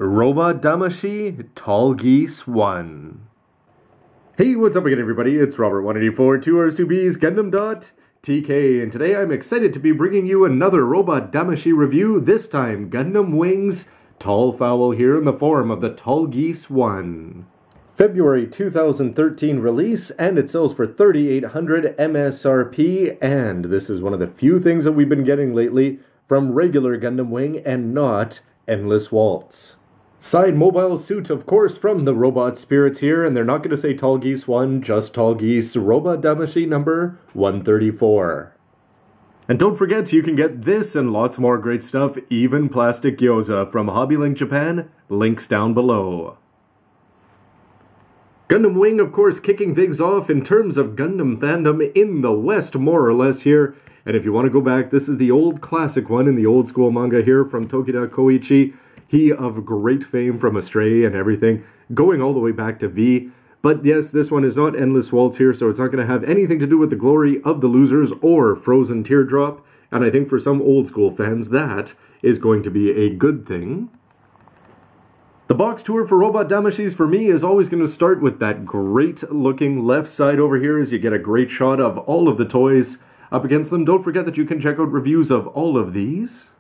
Robot Damacy Tall Geese 1. Hey, what's up again everybody? It's Robert184, 2Rs2Bs, Gundam.TK, and today I'm excited to be bringing you another Robot Damacy review, this time Gundam Wings Tall Fowl here in the form of the Tall Geese 1. February 2013 release, and it sells for $3,800 MSRP, and this is one of the few things that we've been getting lately from regular Gundam Wing and not Endless Waltz. Side mobile suit, of course, from the Robot Spirits here, and they're not going to say Tall Geese 1, just Tall Geese, Robot Damacy number 134. And don't forget, you can get this and lots more great stuff, even plastic gyoza, from Hobbylink Japan, links down below. Gundam Wing, of course, kicking things off in terms of Gundam fandom in the West, more or less here. And if you want to go back, this is the old classic one in the old school manga here from Tokida Koichi. He of great fame from Astray and everything, going all the way back to V. But yes, this one is not Endless Waltz here, so it's not going to have anything to do with the glory of the losers or Frozen Teardrop. And I think for some old school fans, that is going to be a good thing. The box tour for Robot Damacys for me is always going to start with that great looking left side over here as you get a great shot of all of the toys up against them. Don't forget that you can check out reviews of all of these.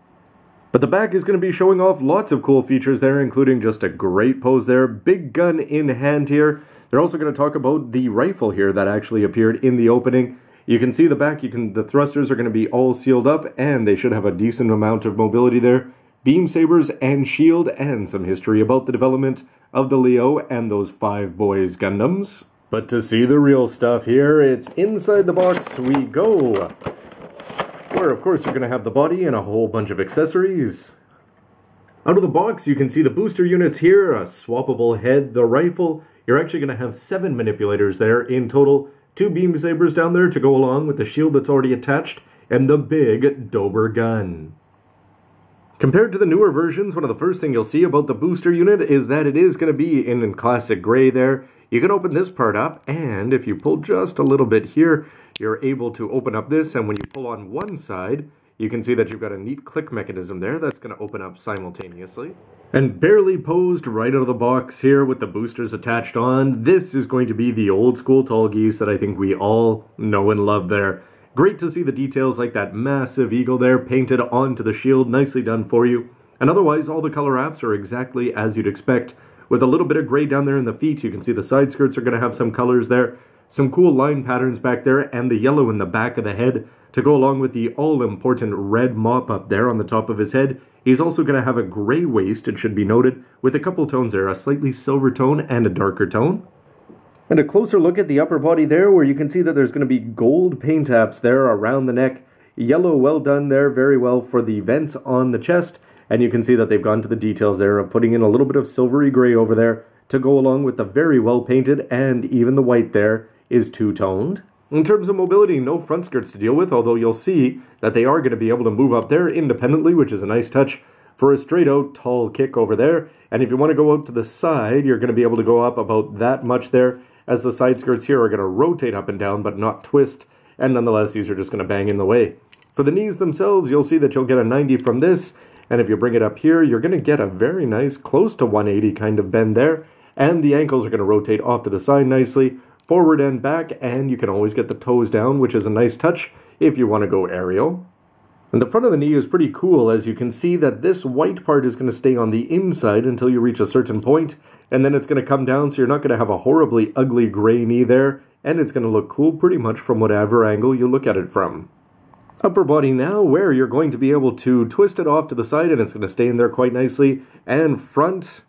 But the back is going to be showing off lots of cool features there, including just a great pose there, big gun in hand here. They're also going to talk about the rifle here that actually appeared in the opening. You can see the back, the thrusters are going to be all sealed up, and they should have a decent amount of mobility there. Beam sabers and shield, and some history about the development of the Leo and those 5 boys Gundams. But to see the real stuff here, it's inside the box we go. Where, of course, you're going to have the body and a whole bunch of accessories. Out of the box, you can see the booster units here, a swappable head, the rifle. You're actually going to have 7 manipulators there in total, 2 beam sabers down there to go along with the shield that's already attached, and the big Dober gun. Compared to the newer versions, one of the first things you'll see about the booster unit is that it is going to be in classic gray there. You can open this part up, and if you pull just a little bit here, you're able to open up this, and when you pull on one side, you can see that you've got a neat click mechanism there that's going to open up simultaneously. And barely posed right out of the box here with the boosters attached on, this is going to be the old school Tall Geese that I think we all know and love there. Great to see the details like that massive eagle there painted onto the shield, nicely done for you. And otherwise, all the color apps are exactly as you'd expect. With a little bit of gray down there in the feet, you can see the side skirts are going to have some colors there. Some cool line patterns back there, and the yellow in the back of the head to go along with the all-important red mop up there on the top of his head. He's also going to have a gray waist, it should be noted, with a couple tones there, a slightly silver tone and a darker tone. And a closer look at the upper body there, where you can see that there's going to be gold paint apps there around the neck. Yellow, well done there, very well for the vents on the chest. And you can see that they've gone to the details there of putting in a little bit of silvery gray over there to go along with the very well painted, and even the white there is two-toned. In terms of mobility, no front skirts to deal with, although you'll see that they are going to be able to move up there independently, which is a nice touch for a straight-out tall kick over there. And if you want to go out to the side, you're going to be able to go up about that much there, as the side skirts here are going to rotate up and down but not twist, and nonetheless these are just going to bang in the way. For the knees themselves, you'll see that you'll get a 90 from this, and if you bring it up here, you're going to get a very nice, close to 180 kind of bend there, and the ankles are going to rotate off to the side nicely, forward and back, and you can always get the toes down, which is a nice touch if you want to go aerial. And the front of the knee is pretty cool, as you can see that this white part is going to stay on the inside until you reach a certain point, and then it's going to come down, so you're not going to have a horribly ugly gray knee there, and it's going to look cool pretty much from whatever angle you look at it from. Upper body now, where you're going to be able to twist it off to the side, and it's going to stay in there quite nicely, and front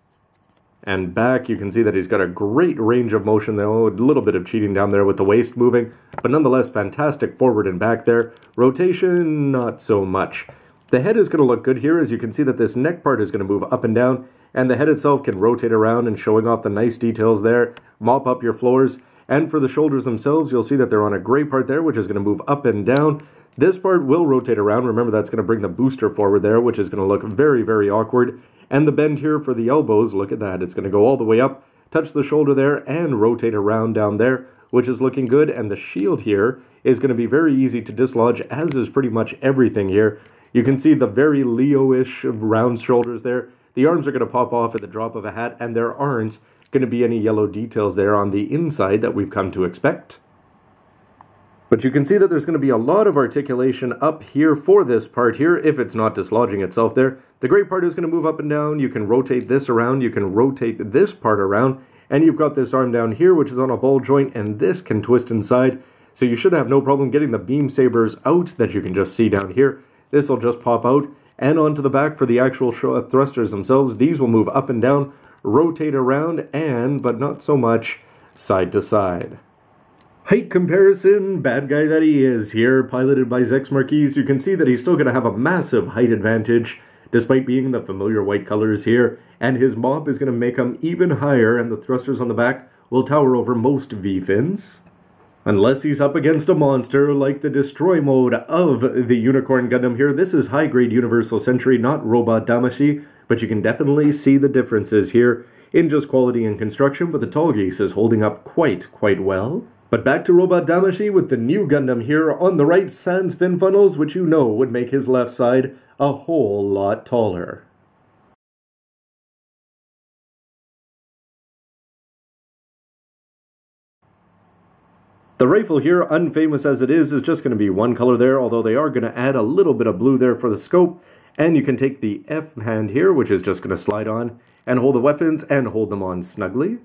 and back, you can see that he's got a great range of motion there, a little bit of cheating down there with the waist moving, but nonetheless fantastic forward and back there. Rotation, not so much. The head is going to look good here, as you can see that this neck part is going to move up and down, and the head itself can rotate around and showing off the nice details there, mop up your floors. And for the shoulders themselves, you'll see that they're on a gray part there, which is going to move up and down. This part will rotate around. Remember, that's going to bring the booster forward there, which is going to look very, very awkward. And the bend here for the elbows, look at that. It's going to go all the way up, touch the shoulder there, and rotate around down there, which is looking good. And the shield here is going to be very easy to dislodge, as is pretty much everything here. You can see the very Leo-ish round shoulders there. the arms are going to pop off at the drop of a hat, and there aren't going to be any yellow details there on the inside that we've come to expect. But you can see that there's going to be a lot of articulation up here for this part here, if it's not dislodging itself there. The great part is going to move up and down. You can rotate this around, you can rotate this part around, and you've got this arm down here, which is on a ball joint, and this can twist inside. So you should have no problem getting the beam sabers out that you can just see down here. This will just pop out, and onto the back for the actual thrusters themselves. These will move up and down, rotate around, and, but not so much, side to side. Height comparison, bad guy that he is here, piloted by Zechs Marquise. You can see that he's still going to have a massive height advantage, despite being the familiar white colors here, and his mop is going to make him even higher, and the thrusters on the back will tower over most V-fins. Unless he's up against a monster like the Destroy mode of the Unicorn Gundam here. This is high-grade Universal Century, not Robot Damashi, but you can definitely see the differences here in just quality and construction, but the Tallgeese is holding up quite well. But back to Robot Damashi with the new Gundam here on the right, sans fin funnels, which you know would make his left side a whole lot taller. The rifle here, unfamous as it is just going to be one color there, although they are going to add a little bit of blue there for the scope. And you can take the F hand here, which is just going to slide on, and hold the weapons and hold them on snugly.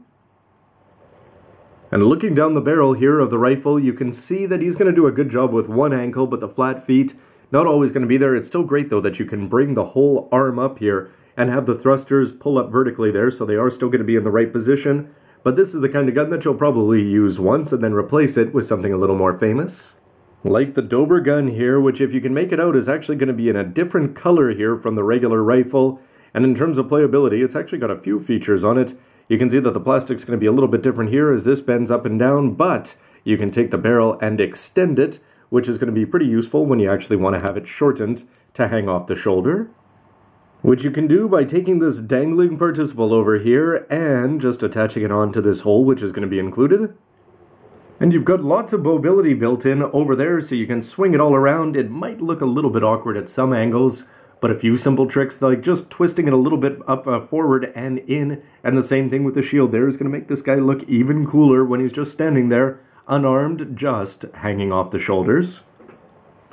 And looking down the barrel here of the rifle, you can see that he's going to do a good job with one ankle, but the flat feet, not always going to be there. It's still great, though, that you can bring the whole arm up here and have the thrusters pull up vertically there, so they are still going to be in the right position. But this is the kind of gun that you'll probably use once and then replace it with something a little more famous. Like the Dober gun here, which if you can make it out is actually going to be in a different color here from the regular rifle. And in terms of playability, it's actually got a few features on it. You can see that the plastic's going to be a little bit different here as this bends up and down, but you can take the barrel and extend it, which is going to be pretty useful when you actually want to have it shortened to hang off the shoulder. Which you can do by taking this dangling participle over here and just attaching it onto this hole, which is going to be included. And you've got lots of mobility built in over there, so you can swing it all around. It might look a little bit awkward at some angles, but a few simple tricks like just twisting it a little bit up forward and in, and the same thing with the shield there is going to make this guy look even cooler when he's just standing there, unarmed, just hanging off the shoulders.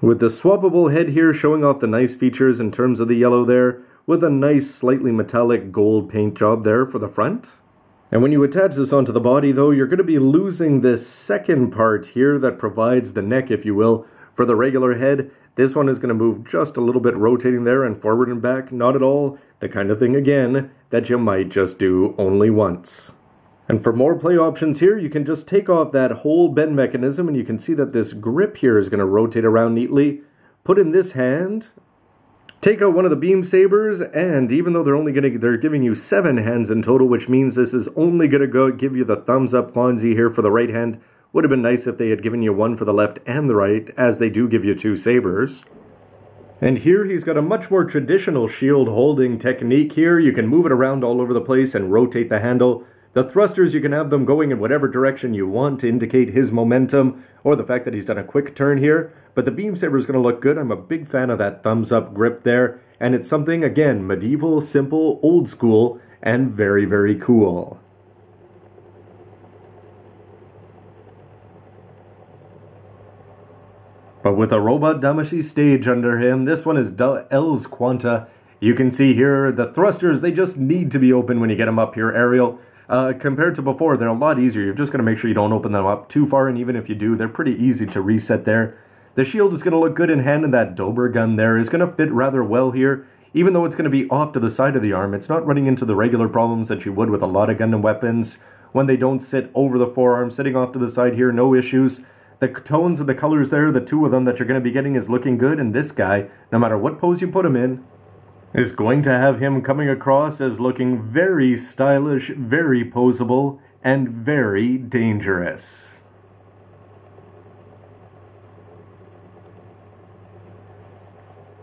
With the swappable head here showing off the nice features in terms of the yellow there, with a nice slightly metallic gold paint job there for the front. And when you attach this onto the body though, you're going to be losing this second part here that provides the neck, if you will, for the regular head. This one is going to move just a little bit, rotating there and forward and back, not at all the kind of thing again that you might just do only once. And for more play options here, you can just take off that whole bend mechanism and you can see that this grip here is going to rotate around neatly. Put in this hand, take out one of the beam sabers, and even though they're giving you 7 hands in total, which means this is only going to give you the thumbs up Fonzie here for the right hand. Would have been nice if they had given you one for the left and the right, as they do give you 2 sabers. And here he's got a much more traditional shield holding technique here. You can move it around all over the place and rotate the handle. The thrusters, you can have them going in whatever direction you want to indicate his momentum, or the fact that he's done a quick turn here. But the beam saber is going to look good. I'm a big fan of that thumbs up grip there. And it's something, again, medieval, simple, old school, and very cool. But with a Robot Damashi stage under him, this one is Els Quanta. You can see here the thrusters, they just need to be open when you get them up here aerial. Compared to before, they're a lot easier. You're just going to make sure you don't open them up too far, and even if you do, they're pretty easy to reset there. The shield is going to look good in hand, and that Dober gun there is going to fit rather well here. Even though it's going to be off to the side of the arm, it's not running into the regular problems that you would with a lot of Gundam weapons when they don't sit over the forearm. Sitting off to the side here, no issues. The tones and the colors there, the 2 of them that you're going to be getting is looking good, and this guy, no matter what pose you put him in, is going to have him coming across as looking very stylish, very poseable, and very dangerous.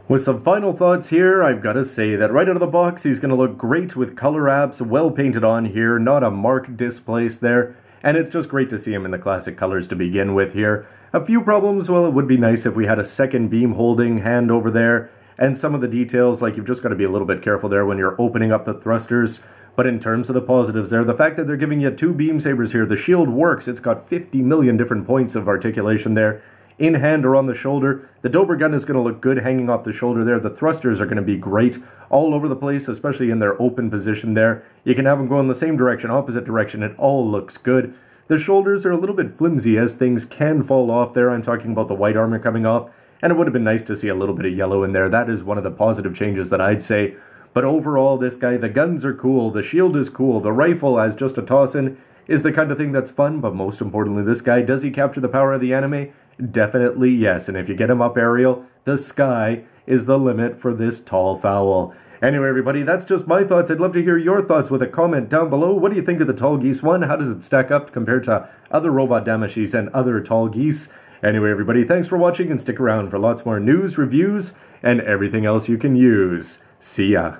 With some final thoughts here, I've got to say that right out of the box, he's going to look great with color apps well painted on here, not a mark displaced there, and it's just great to see him in the classic colors to begin with here. A few problems, well, it would be nice if we had a second beam holding hand over there, And some of the details, like you've just got to be a little bit careful there when you're opening up the thrusters. But in terms of the positives there, the fact that they're giving you 2 beam sabers here, the shield works. It's got 50 million different points of articulation there, in hand or on the shoulder. The Dober gun is going to look good hanging off the shoulder there. The thrusters are going to be great all over the place, especially in their open position there. You can have them go in the same direction, opposite direction. It all looks good. The shoulders are a little bit flimsy as things can fall off there. I'm talking about the white armor coming off, and it would have been nice to see a little bit of yellow in there. That is one of the positive changes that I'd say. But overall, this guy, the guns are cool, the shield is cool, the rifle as just a toss-in is the kind of thing that's fun, but most importantly, this guy, does he capture the power of the anime? Definitely yes, and if you get him up aerial, the sky is the limit for this tall fowl. Anyway, everybody, that's just my thoughts. I'd love to hear your thoughts with a comment down below. What do you think of the Tall Geese one? How does it stack up compared to other Robot Damashis and other Tall Geese? Anyway, everybody, thanks for watching, and stick around for lots more news, reviews, and everything else you can use. See ya.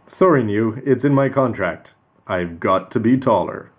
Sorry, New, it's in my contract. I've got to be taller.